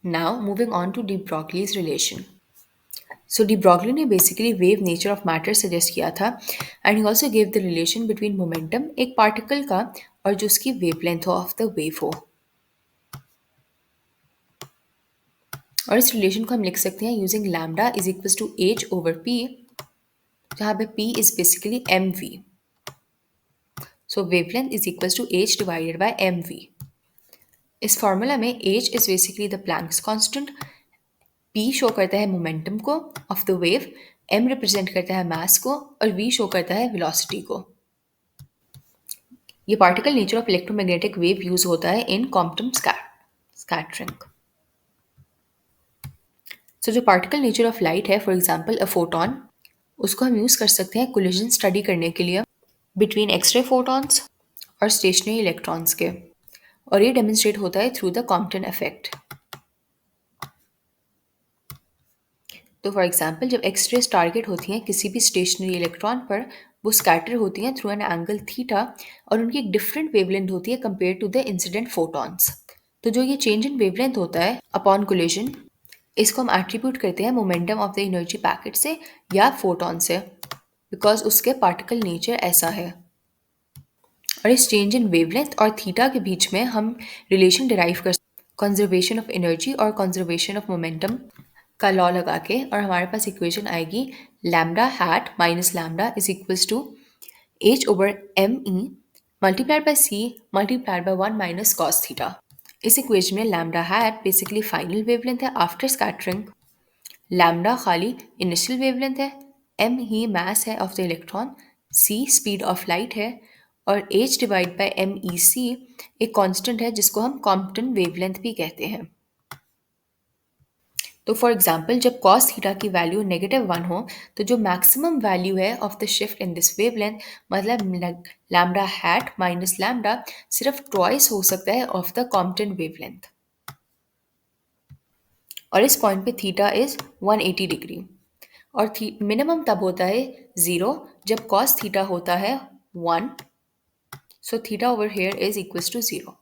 Now, moving on to de Broglie's relation. So de Broglie ने basically wave nature of matter suggest किया था and he also gave the relation between momentum एक particle का और जो उसकी wavelength हो of the wave हो। और इस relation को हम लिख सकते हैं using lambda is equals to h over p जहाँ पे p is basically mv। So wavelength is equals to h divided by mv। इस फॉर्मूला में h is basically the Planck's constant, p show करता है मोमेंटम को of the wave, m represent करता है मास को और v शो करता है वेलोसिटी को। ये particle nature of electromagnetic wave use होता है इन क्वांटम स्कैटरिंग। सो जो पार्टिकल नेचर ऑफ लाइट है, फॉर एग्जांपल अ फोटॉन, उसको हम यूज कर सकते हैं कोलिजन स्टडी करने के लिए बिटवीन एक्सरे फोटॉन्स और स्टेशनरी इलेक्ट्रॉन्स के, और ये डेमोन्स्ट्रेट होता है थ्रू द कॉम्पटन इफेक्ट। तो फॉर एग्जांपल जब एक्सरेज टारगेट होती हैं किसी भी स्टेशनरी इलेक्ट्रॉन पर, वो स्कैटर होती हैं थ्रू एन एंगल थीटा और उनकी एक डिफरेंट वेवलेंथ होती है compare to the incident photons. तो जो ये चेंज इन वेवलेंथ होता है अपॉन कोलिजन, इसको हम एट्रीब्यूट करते हैं momentum of the energy packet से या फोटॉन से, बिकॉज उसके पार्टिकल नेचर ऐसा है। और इस चेंज इन वेवलेंथ और थीटा के बीच में हम रिलेशन डिराइव कर कंजर्वेशन ऑफ एनर्जी और कंजर्वेशन ऑफ मोमेंटम का लॉ लगा के, और हमारे पास इक्वेशन आएगी lambda hat minus lambda is equals to h over m e multiplied by c multiplied by 1 minus cos theta. इस इक्वेशन में lambda hat basically final wavelength है आफ्टर स्कैटरिंग, लैम्डा खाली इनिशियल वेवलेंथ है, m ही मास है of the electron, c speed of light है और h divide by m e c एक constant है जिसको हम कॉम्पटन वेवलेंथ भी कहते हैं। तो फॉर एग्जाम्पल जब कॉस थीटा की वैल्यू -1 हो, तो जो मैक्सिमम वैल्यू है of the shift in this wavelength, मतलब लैम्डा हैट माइनस लैम्डा सिर्फ ट्वाइस हो सकता है ऑफ द कॉम्पटन वेवलेंथ। और इस पॉइंट पे थीटा इज 180 डिग्री, और मिनिमम तब होता है 0 जब कॉस थीटा होता है 1, so theta over here is equals to 0।